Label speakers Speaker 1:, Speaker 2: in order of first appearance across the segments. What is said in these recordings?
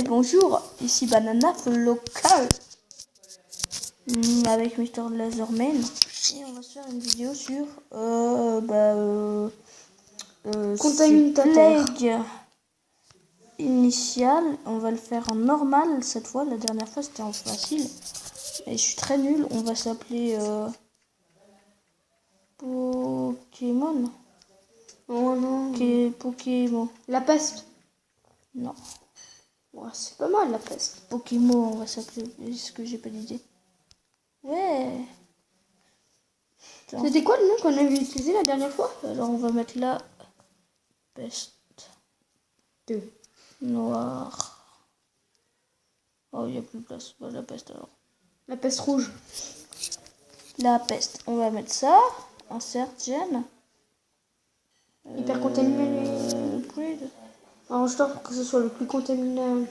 Speaker 1: Bonjour, ici Banana Local avec Mr. Laserman et on va se faire une vidéo sur
Speaker 2: Contaminateur
Speaker 1: initial. On va le faire en normal cette fois. La dernière fois c'était en facile et je suis très nul. On va s'appeler Pokémon.
Speaker 2: Oh non.
Speaker 1: Pokémon.
Speaker 2: La peste.
Speaker 1: Non.
Speaker 2: Ouais, c'est pas mal la peste.
Speaker 1: Pokémon, on va s'appeler. Est-ce que j'ai pas d'idée? Ouais.
Speaker 2: C'était quoi le nom qu'on avait utilisé la dernière fois?
Speaker 1: Alors on va mettre la peste
Speaker 2: 2
Speaker 1: noire. Oh, il n'y a plus de place. Bah, la peste alors.
Speaker 2: La peste rouge.
Speaker 1: La peste. On va mettre ça. Insert gène.
Speaker 2: Hyper contaminé.
Speaker 1: Breed.
Speaker 2: Arrange-toi pour que ce soit le plus contaminant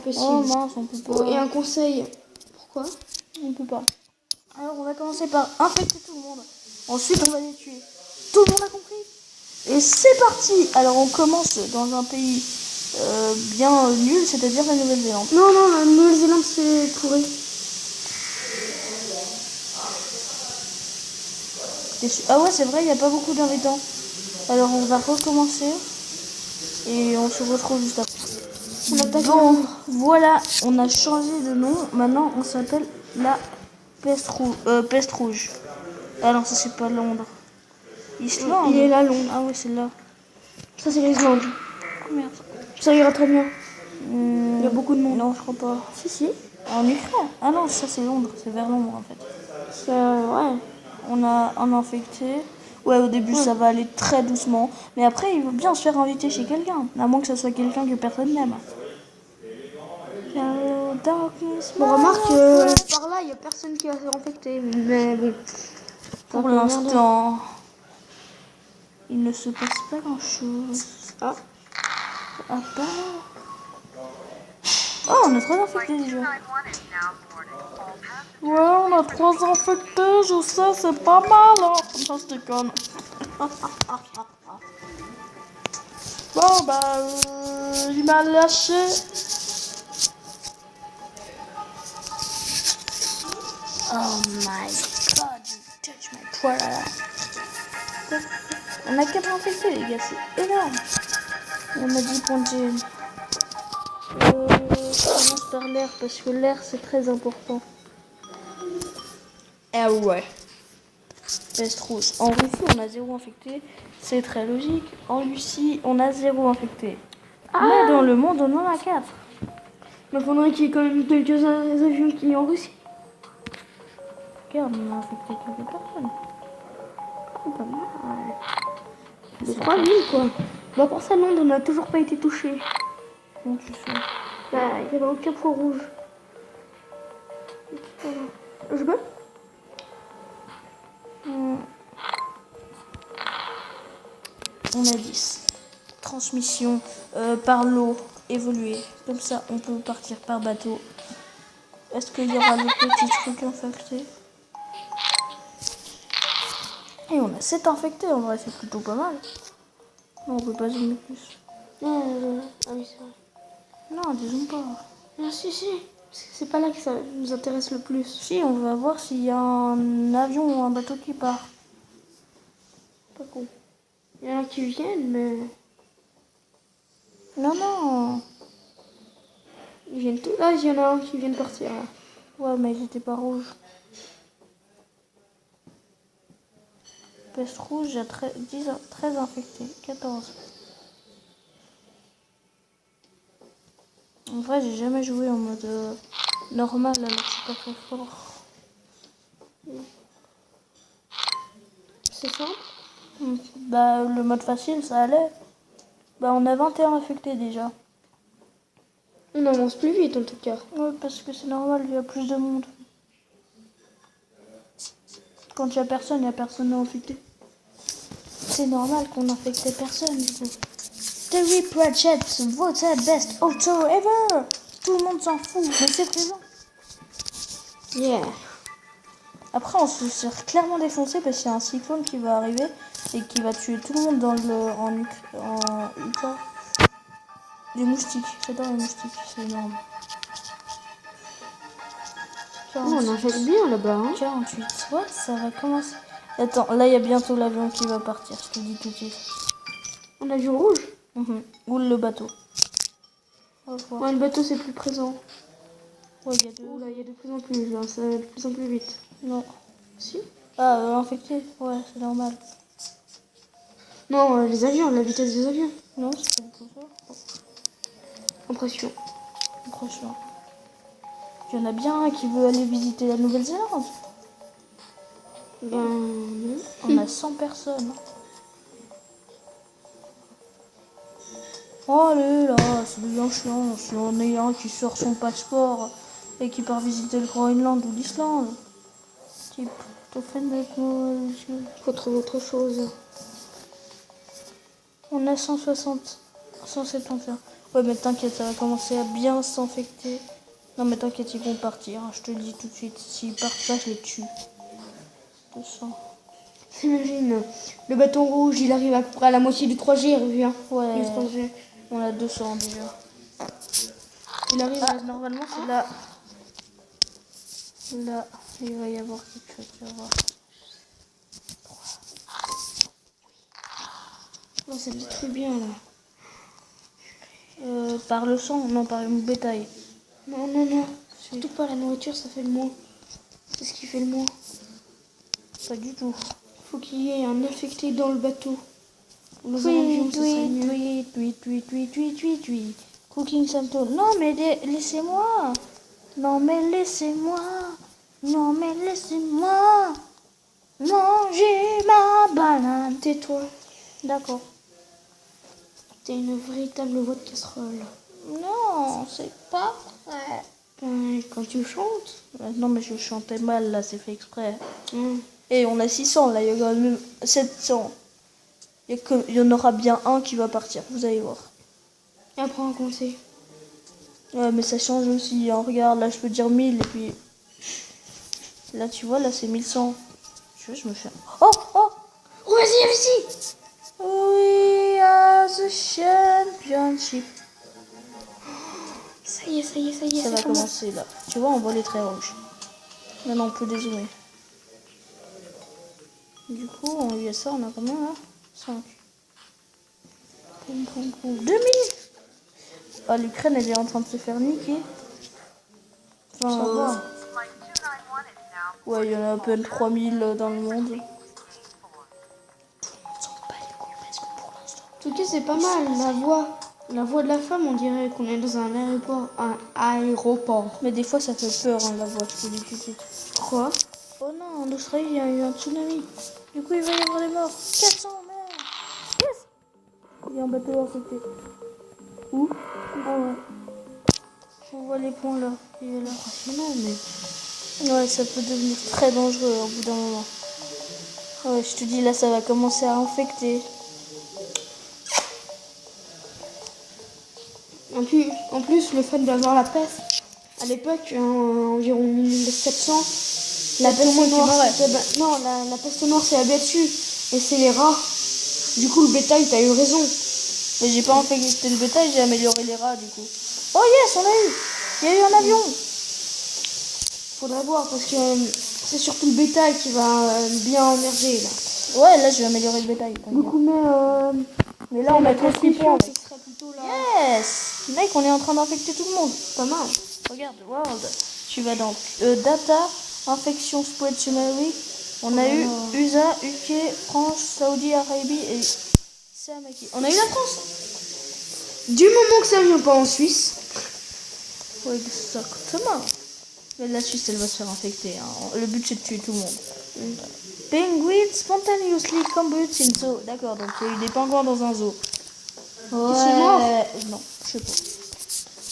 Speaker 2: possible.
Speaker 1: Oh mince, on peut pas.
Speaker 2: Oh, et un conseil. Pourquoi?
Speaker 1: On peut pas. Alors on va commencer par infecter tout le monde. Ensuite on va les tuer. Tout le monde a compris? Et c'est parti. Alors on commence dans un pays bien nul, c'est-à-dire la Nouvelle-Zélande.
Speaker 2: Non, la Nouvelle-Zélande c'est pourri.
Speaker 1: Ah ouais, c'est vrai, il n'y a pas beaucoup d'invitants. Alors on va recommencer et on se retrouve juste après. Bon, voilà, on a changé de nom. Maintenant on s'appelle la peste rouge. Ah non, ça c'est pas Londres. Islande.
Speaker 2: Il est là, Londres.
Speaker 1: Ah ouais, c'est là.
Speaker 2: Ça c'est l'Islande.
Speaker 1: Oh, merde.
Speaker 2: Ça ira très bien. Il y a beaucoup de monde.
Speaker 1: Non, je crois pas.
Speaker 2: Si.
Speaker 1: En Ukraine. Ah non, ça c'est Londres, c'est vers Londres en fait.
Speaker 2: Ouais.
Speaker 1: On a un infecté. Ouais, au début ça va aller très doucement. Mais après, il va bien se faire inviter chez quelqu'un. À moins que ce soit quelqu'un que personne n'aime.
Speaker 2: Bon, remarque, par là, il n'y a personne qui va se infecter. Mais bon.
Speaker 1: Pour l'instant, il ne se passe pas grand chose.
Speaker 2: Ah.
Speaker 1: À part. Oh, on a 3 infectés déjà. Ouais, on a 3 infectés, je sais, c'est pas mal. Hein. Ça, je déconne. Bon, bah, il m'a lâché. Oh my god, you touch my product. On a 4 infectés, les gars, c'est énorme. On a 10 points de gêne. Je commence par l'air parce que l'air c'est très important. Ah ouais. Peste rouge. En Russie on a 0 infecté. C'est très logique. En Russie on a 0 infecté. Mais dans le monde on en a 4.
Speaker 2: Mais faudrait qu'il y ait quand même quelques avions qui en Russie.
Speaker 1: Regarde, on a infecté quelques personnes.
Speaker 2: Oh, pas mal. De 3 villes quoi. Bah pour ça Londres n'a toujours pas été touché.
Speaker 1: Comment tu sais?
Speaker 2: Bah il n'y avait aucun point rouge. Je peux?
Speaker 1: On a 10. Transmission par l'eau évoluée. Comme ça on peut partir par bateau. Est-ce qu'il y aura le petit truc infecté? Et on a 7 infectés, en vrai c'est plutôt pas mal. Non, on peut pas zoomer plus.
Speaker 2: Non, ah oui c'est vrai.
Speaker 1: Non, disons pas.
Speaker 2: Ah, si. C'est pas là que ça nous intéresse le plus.
Speaker 1: Si, on va voir s'il y a un avion ou un bateau qui part.
Speaker 2: Pas con. Il y en a qui viennent, mais...
Speaker 1: Non.
Speaker 2: Ils viennent tous. Là, il y en a un qui vient de partir. Là.
Speaker 1: Ouais, mais ils étaient pas rouges. Peste rouge, j'ai 13 infectés. 14. En vrai, j'ai jamais joué en mode normal, alors je suis pas très fort.
Speaker 2: C'est simple.
Speaker 1: Bah, le mode facile, ça allait. Bah, on a 21 infectés déjà.
Speaker 2: On avance plus vite en tout cas.
Speaker 1: Ouais, parce que c'est normal, il y a plus de monde. Quand il y a personne à infecter. C'est normal qu'on n'infecte personne, du coup. Terry Pratchett, voted best author ever. Tout le monde s'en fout, mais c'est présent.
Speaker 2: Yeah.
Speaker 1: Après, on se sert clairement défoncé parce qu'il y a un cyclone qui va arriver. et qui va tuer tout le monde en Utah. Des moustiques, j'adore les moustiques, c'est énorme.
Speaker 2: Oh, on en fait bien là-bas. Hein.
Speaker 1: 48, ouais, ça va commencer. Attends, là il y a bientôt l'avion qui va partir, je te dis tout de suite.
Speaker 2: Un avion rouge.
Speaker 1: Ou le bateau.
Speaker 2: Ouais, le bateau c'est plus présent.
Speaker 1: Ouais, il y a deux.
Speaker 2: Oula, il y a de plus en plus, là, ça va de plus en plus vite.
Speaker 1: Non.
Speaker 2: Si.
Speaker 1: Ah, infecté, ouais, c'est normal.
Speaker 2: Non, les avions, la vitesse des avions.
Speaker 1: Non, c'est pas du tout ça.
Speaker 2: Impression.
Speaker 1: Franchement. Il y en a bien un qui veut aller visiter la Nouvelle-Zélande.
Speaker 2: Ben non.
Speaker 1: On a 100 personnes. Oh là, c'est bien chiant. Si on est un qui sort son passeport et qui part visiter le Groenland ou l'Islande. Type, t'as fait avec nous.
Speaker 2: Faut trouver autre chose.
Speaker 1: On a 160, 171. Ouais, mais t'inquiète, ça va commencer à bien s'infecter. Non, mais t'inquiète, ils vont partir. Hein, je te le dis tout de suite. S'ils partent pas, je les tue. 200.
Speaker 2: T'imagines, le bâton rouge, il arrive à peu près à la moitié du 3G, il revient.
Speaker 1: Ouais.
Speaker 2: Du 3G.
Speaker 1: On a 200 déjà.
Speaker 2: Il arrive
Speaker 1: Ah, normalement, c'est là. Là, il va y avoir quelque chose. Tu vas voir.
Speaker 2: Oh, ça détruit bien là.
Speaker 1: Par le sang, non, par le bétail.
Speaker 2: Non, non, non. Surtout pas la nourriture, ça fait le moins. C'est ce qui fait le moins.
Speaker 1: Pas du tout.
Speaker 2: Faut qu'il y ait un infecté dans le bateau. Dans un avion, ça serait mieux.
Speaker 1: Tweet. Cooking Santo. Non, mais laissez-moi. Non, mais laissez-moi. Non, mais laissez-moi manger ma banane.
Speaker 2: Tais-toi.
Speaker 1: D'accord.
Speaker 2: T'es une véritable voix de casserole.
Speaker 1: Non, c'est pas vrai.
Speaker 2: Quand tu chantes.
Speaker 1: Non, mais je chantais mal, là, c'est fait exprès.
Speaker 2: Hum.
Speaker 1: Et on a 600, là, il y a quand même 700. Il y en aura bien un qui va partir, vous allez voir.
Speaker 2: Et après on compter.
Speaker 1: Ouais, mais ça change aussi, hein. Regarde, là, je peux dire 1000, et puis... Là, tu vois, là, c'est 1100. Tu vois, je me fais... Oh.
Speaker 2: Oh, vas-y, vas-y.
Speaker 1: We are the championship.
Speaker 2: Ça y est.
Speaker 1: Ça va commencer, là. Tu vois, on voit les traits rouges. Maintenant, on peut dézoomer. Du coup, on y a ça, on a combien, là 5. 2000. Ah, l'Ukraine, elle est en train de se faire niquer. Enfin, ça va. Ouais, il y en a à peine 3000 dans le monde. Tout le monde s'en bat les couilles presque pour l'instant.
Speaker 2: En tout cas, c'est pas mal. La voix de la femme, on dirait qu'on est dans un aéroport.
Speaker 1: Mais des fois, ça fait peur, hein, la voix, je te dis tout de suite.
Speaker 2: Quoi?
Speaker 1: Oh non, en Australie, il y a eu un tsunami. Du coup, il va y avoir des morts. 400, merde. Yes. Il y a un bateau infecté. Où? Ah ouais. On voit les points là. Il est là.
Speaker 2: Non, mais...
Speaker 1: Ouais, ça peut devenir très dangereux au bout d'un moment. Ouais, je te dis, là, ça va commencer à infecter.
Speaker 2: En plus, le fait d'avoir la peste, à l'époque, environ 1700, la peste noire, la peste noire s'est abattue, et c'est les rats. Du coup, le bétail, t'as eu raison.
Speaker 1: Mais j'ai pas infecté le bétail, j'ai amélioré les rats, du coup. Oh yes, on a eu. Il y a eu un avion.
Speaker 2: Faudrait voir, parce que c'est surtout le bétail qui va bien emmerger, là.
Speaker 1: Ouais, là, je vais améliorer le bétail.
Speaker 2: Beaucoup,
Speaker 1: mais là, on a 36 points.
Speaker 2: Ce serait plutôt là.
Speaker 1: Yes. Mec, on est en train d'infecter tout le monde.
Speaker 2: Pas mal.
Speaker 1: Regarde, World. Tu vas dans Data, Infection Spread Summary. On a eu USA, UK, France, Saudi Arabie et Samaki. On a eu la France.
Speaker 2: Du moment que ça vient pas en Suisse.
Speaker 1: Ouais, exactement. Mais la Suisse, elle va se faire infecter. Hein. Le but, c'est de tuer tout le monde. Penguins spontaneously combust in zoo. D'accord, donc il y a eu des pingouins dans un zoo. Ouais.
Speaker 2: Ils sont morts.
Speaker 1: Non, je sais pas.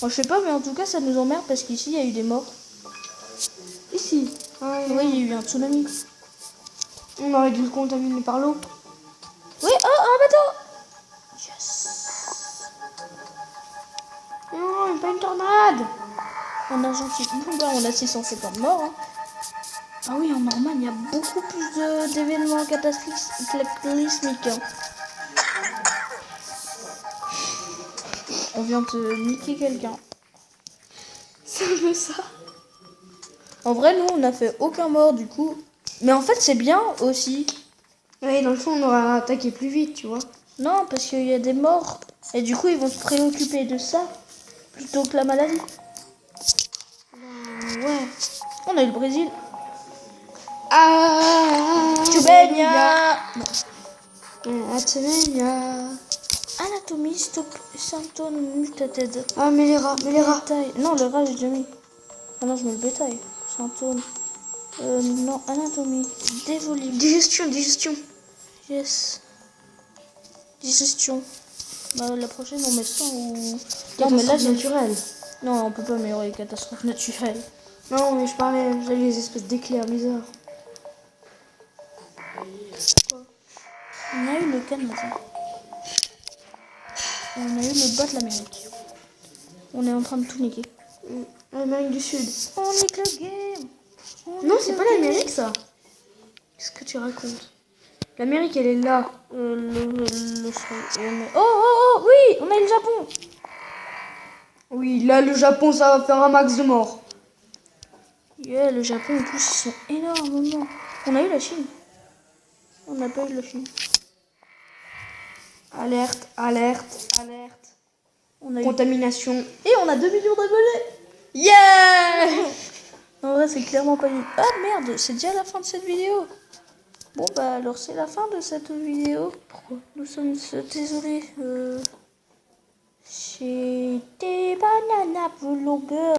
Speaker 1: Moi, je sais pas, mais en tout cas, ça nous emmerde parce qu'ici, il y a eu des morts.
Speaker 2: Ici.
Speaker 1: Oui, il y a eu un tsunami.
Speaker 2: On aurait dû le contaminer par l'eau.
Speaker 1: Oui, oh, un bateau. Yes.
Speaker 2: Non, pas une tornade.
Speaker 1: En Argentine, on a 650 morts. Hein. Ah oui, en normal, il y a beaucoup plus d'événements cataclysmiques. Hein. On vient de niquer quelqu'un.
Speaker 2: C'est un peu ça.
Speaker 1: En vrai, nous, on n'a fait aucun mort, du coup. Mais en fait, c'est bien aussi.
Speaker 2: Oui, dans le fond, on aura attaqué plus vite, tu vois.
Speaker 1: Non, parce qu'il y a des morts. Et du coup, ils vont se préoccuper de ça plutôt que la maladie.
Speaker 2: Ouais.
Speaker 1: On a eu le Brésil.
Speaker 2: Ah,
Speaker 1: Tchoubeña. Anatomie, symptômes, mutated.
Speaker 2: Ah, mais les rats.
Speaker 1: Bétail. Non, le rat, j'ai déjà mis. Ah non, je mets le bétail. Symptômes. Non, anatomie. Dévolume.
Speaker 2: Digestion.
Speaker 1: Yes. Digestion. Bah, la prochaine, on met ça ou...
Speaker 2: Non, mais là, naturel.
Speaker 1: Non, on peut pas améliorer les catastrophes naturelles.
Speaker 2: Non, mais je parlais, j'ai les espèces d'éclairs bizarres.
Speaker 1: On a eu le Canada. Et on a eu le bas de l'Amérique. On est en train de tout niquer.
Speaker 2: L'Amérique du Sud.
Speaker 1: On nique le game.
Speaker 2: Non, c'est pas l'Amérique, ça. Qu'est-ce que tu racontes? L'Amérique, elle est là.
Speaker 1: Oh, oui, on a eu le Japon.
Speaker 2: Oui, là, le Japon, ça va faire un max de morts.
Speaker 1: Yeah, le Japon, en plus, ils sont énormément. On a eu la Chine. On n'a pas eu la Chine.
Speaker 2: Alerte.
Speaker 1: On a eu...
Speaker 2: Contamination.
Speaker 1: Et on a 2 millions d'abonnés.
Speaker 2: Yeah!
Speaker 1: En vrai, c'est clairement pas... Ah merde, c'est déjà la fin de cette vidéo. Bon, bah alors, c'est la fin de cette vidéo. Pourquoi? Nous sommes désolés. C'était Banana Vlogger.